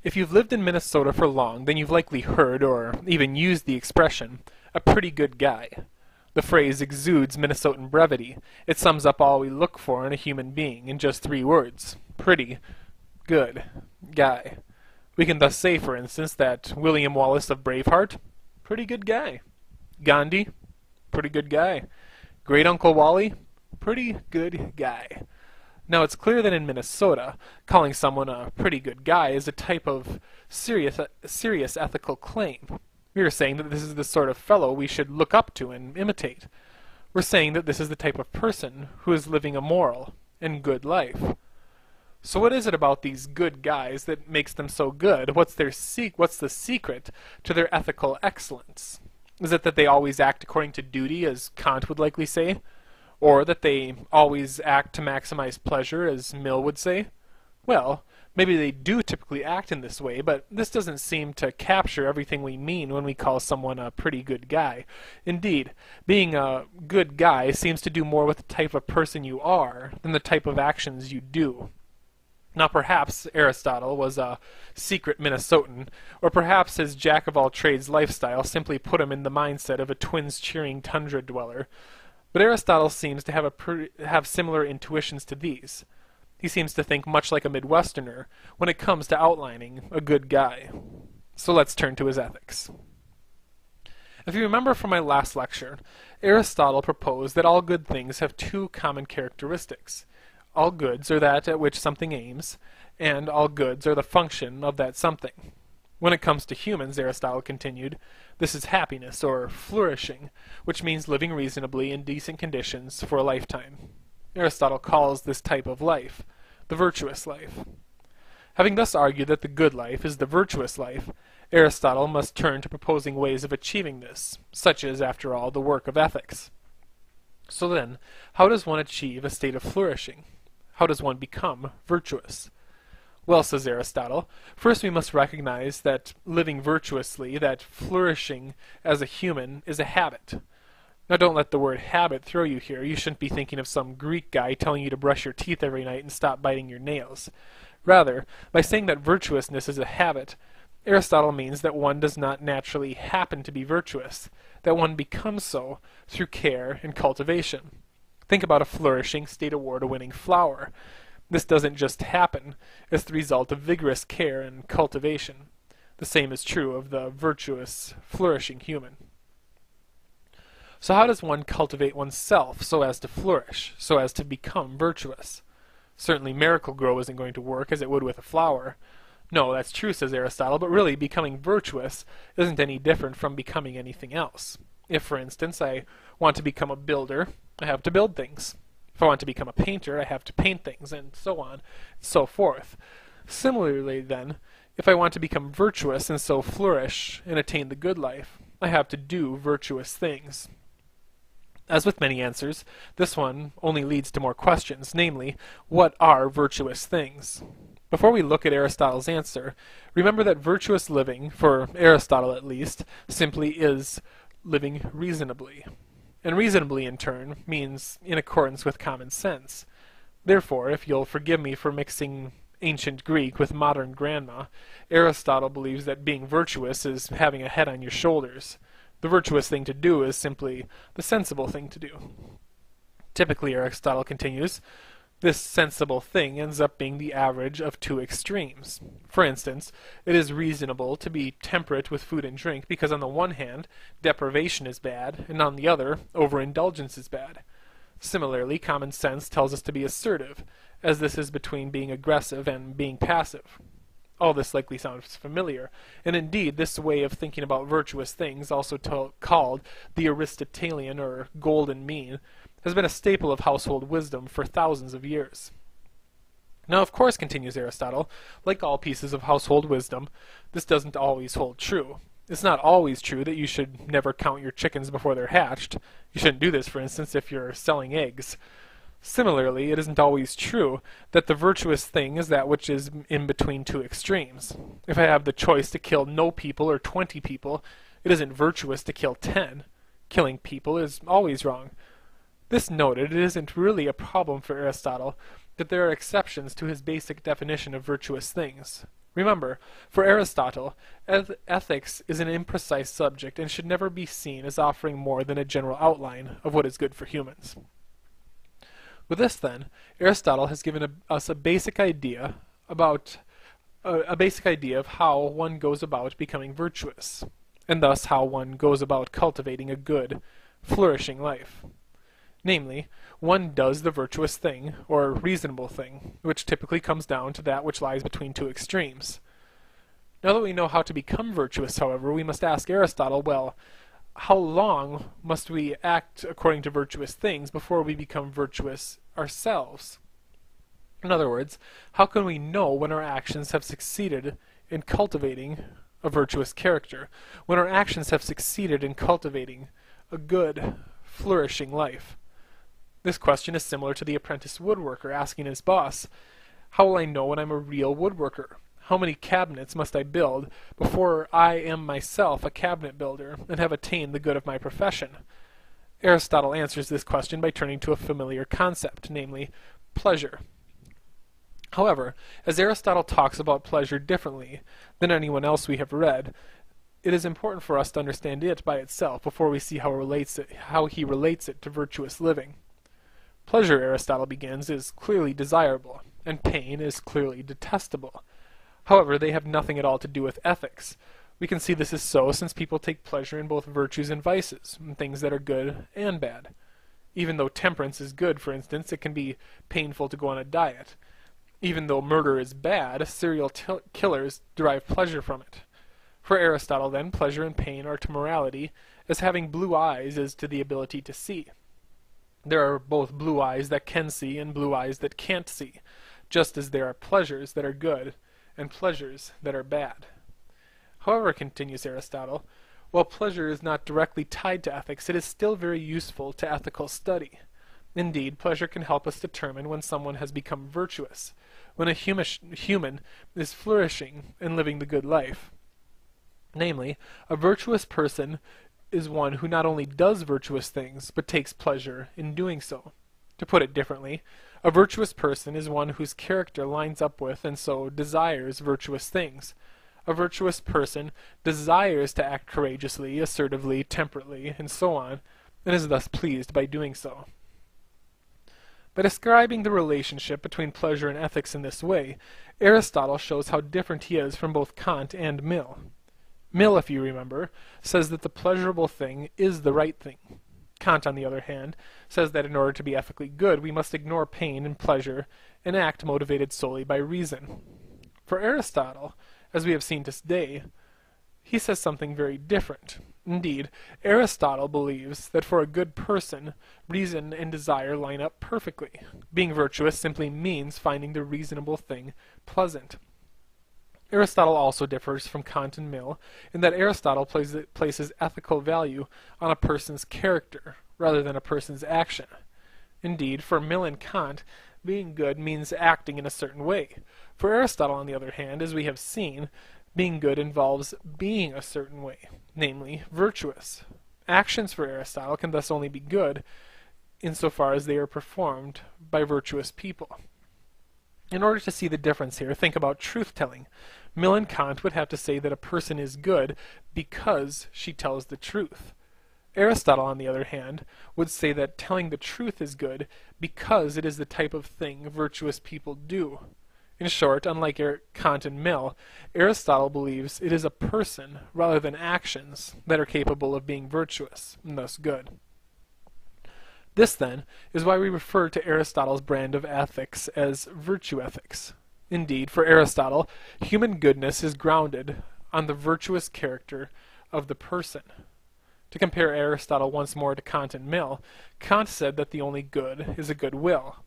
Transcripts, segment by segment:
If you've lived in Minnesota for long, then you've likely heard or even used the expression, a pretty good guy. The phrase exudes Minnesotan brevity. It sums up all we look for in a human being in just 3 words. Pretty, good, guy. We can thus say, for instance, that William Wallace of Braveheart, pretty good guy. Gandhi, pretty good guy. Great Uncle Wally, pretty good guy. Now it's clear that in Minnesota, calling someone a pretty good guy is a type of serious ethical claim. We are saying that this is the sort of fellow we should look up to and imitate. We're saying that this is the type of person who is living a moral and good life. So what is it about these good guys that makes them so good? What's the secret to their ethical excellence? Is it that they always act according to duty, as Kant would likely say? Or that they always act to maximize pleasure, as Mill would say? Well, maybe they do typically act in this way, but this doesn't seem to capture everything we mean when we call someone a pretty good guy. Indeed, being a good guy seems to do more with the type of person you are than the type of actions you do. Now perhaps Aristotle was a secret Minnesotan, or perhaps his jack-of-all-trades lifestyle simply put him in the mindset of a twins-cheering tundra dweller. But Aristotle seems to have similar intuitions to these. He seems to think much like a Midwesterner when it comes to outlining a good guy. So let's turn to his ethics. If you remember from my last lecture, Aristotle proposed that all good things have 2 common characteristics. All goods are that at which something aims, and all goods are the function of that something. When it comes to humans, Aristotle continued, this is happiness, or flourishing, which means living reasonably in decent conditions for a lifetime. Aristotle calls this type of life the virtuous life. Having thus argued that the good life is the virtuous life, Aristotle must turn to proposing ways of achieving this, such as, after all, the work of ethics. So then, how does one achieve a state of flourishing? How does one become virtuous? Well, says Aristotle, first we must recognize that living virtuously, that flourishing as a human, is a habit. Now don't let the word habit throw you here. You shouldn't be thinking of some Greek guy telling you to brush your teeth every night and stop biting your nails. Rather, by saying that virtuousness is a habit, Aristotle means that one does not naturally happen to be virtuous, that one becomes so through care and cultivation. Think about a flourishing, state award-winning flower. This doesn't just happen, it's the result of vigorous care and cultivation. The same is true of the virtuous, flourishing human. So how does one cultivate oneself so as to flourish, so as to become virtuous? Certainly Miracle-Gro isn't going to work as it would with a flower. No, that's true, says Aristotle, but really becoming virtuous isn't any different from becoming anything else. If, for instance, I want to become a builder, I have to build things. If I want to become a painter, I have to paint things, and so on, and so forth. Similarly, then, if I want to become virtuous and so flourish and attain the good life, I have to do virtuous things. As with many answers, this one only leads to more questions, namely, what are virtuous things? Before we look at Aristotle's answer, remember that virtuous living, for Aristotle at least, simply is living reasonably. And reasonably, in turn, means in accordance with common sense. Therefore, if you'll forgive me for mixing ancient Greek with modern grandma, Aristotle believes that being virtuous is having a head on your shoulders. The virtuous thing to do is simply the sensible thing to do. Typically, Aristotle continues, this sensible thing ends up being the average of 2 extremes. For instance, it is reasonable to be temperate with food and drink because on the one hand, deprivation is bad, and on the other, overindulgence is bad. Similarly, common sense tells us to be assertive, as this is between being aggressive and being passive. All this likely sounds familiar, and indeed this way of thinking about virtuous things, also called the Aristotelian or golden mean, has been a staple of household wisdom for thousands of years. Now, of course, continues Aristotle, like all pieces of household wisdom, this doesn't always hold true. It's not always true that you should never count your chickens before they're hatched. You shouldn't do this, for instance, if you're selling eggs. Similarly, it isn't always true that the virtuous thing is that which is in between 2 extremes. If I have the choice to kill no people or 20 people, it isn't virtuous to kill 10. Killing people is always wrong. This noted, it isn't really a problem for Aristotle that there are exceptions to his basic definition of virtuous things. Remember, for Aristotle, ethics is an imprecise subject and should never be seen as offering more than a general outline of what is good for humans. With this, then, Aristotle has given us a basic idea of how one goes about becoming virtuous, and thus how one goes about cultivating a good, flourishing life. Namely, one does the virtuous thing, or reasonable thing, which typically comes down to that which lies between two extremes. Now that we know how to become virtuous, however, we must ask Aristotle, well, how long must we act according to virtuous things before we become virtuous ourselves? In other words, how can we know when our actions have succeeded in cultivating a virtuous character, when our actions have succeeded in cultivating a good, flourishing life? This question is similar to the apprentice woodworker asking his boss, how will I know when I'm a real woodworker? How many cabinets must I build before I am myself a cabinet builder and have attained the good of my profession? Aristotle answers this question by turning to a familiar concept, namely pleasure. However, as Aristotle talks about pleasure differently than anyone else we have read, it is important for us to understand it by itself before we see how he relates it to virtuous living. Pleasure, Aristotle begins, is clearly desirable, and pain is clearly detestable. However, they have nothing at all to do with ethics. We can see this is so since people take pleasure in both virtues and vices, in things that are good and bad. Even though temperance is good, for instance, it can be painful to go on a diet. Even though murder is bad, serial killers derive pleasure from it. For Aristotle, then, pleasure and pain are to morality as having blue eyes is to the ability to see. There are both blue eyes that can see and blue eyes that can't see, just as there are pleasures that are good and pleasures that are bad. However, continues Aristotle, while pleasure is not directly tied to ethics, it is still very useful to ethical study. Indeed, pleasure can help us determine when someone has become virtuous, when a human is flourishing and living the good life. Namely, a virtuous person is one who not only does virtuous things, but takes pleasure in doing so. To put it differently, a virtuous person is one whose character lines up with and so desires virtuous things. A virtuous person desires to act courageously, assertively, temperately, and so on, and is thus pleased by doing so. By describing the relationship between pleasure and ethics in this way, Aristotle shows how different he is from both Kant and Mill. Mill, if you remember, says that the pleasurable thing is the right thing. Kant, on the other hand, says that in order to be ethically good, we must ignore pain and pleasure and act motivated solely by reason. For Aristotle, as we have seen today, he says something very different. Indeed, Aristotle believes that for a good person, reason and desire line up perfectly. Being virtuous simply means finding the reasonable thing pleasant. Aristotle also differs from Kant and Mill in that Aristotle places ethical value on a person's character rather than a person's action. Indeed, for Mill and Kant, being good means acting in a certain way. For Aristotle, on the other hand, as we have seen, being good involves being a certain way, namely, virtuous. Actions for Aristotle can thus only be good insofar as they are performed by virtuous people. In order to see the difference here, think about truth-telling. Mill and Kant would have to say that a person is good because she tells the truth. Aristotle, on the other hand, would say that telling the truth is good because it is the type of thing virtuous people do. In short, unlike Kant and Mill, Aristotle believes it is a person rather than actions that are capable of being virtuous, and thus good. This, then, is why we refer to Aristotle's brand of ethics as virtue ethics. Indeed, for Aristotle, human goodness is grounded on the virtuous character of the person. To compare Aristotle once more to Kant and Mill, Kant said that the only good is a good will.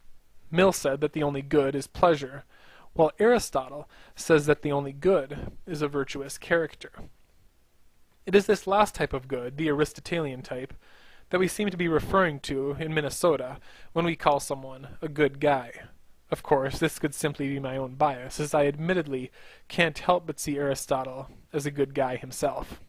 Mill said that the only good is pleasure, while Aristotle says that the only good is a virtuous character. It is this last type of good, the Aristotelian type, that we seem to be referring to in Minnesota when we call someone a good guy. Of course, this could simply be my own bias, as I admittedly can't help but see Aristotle as a good guy himself.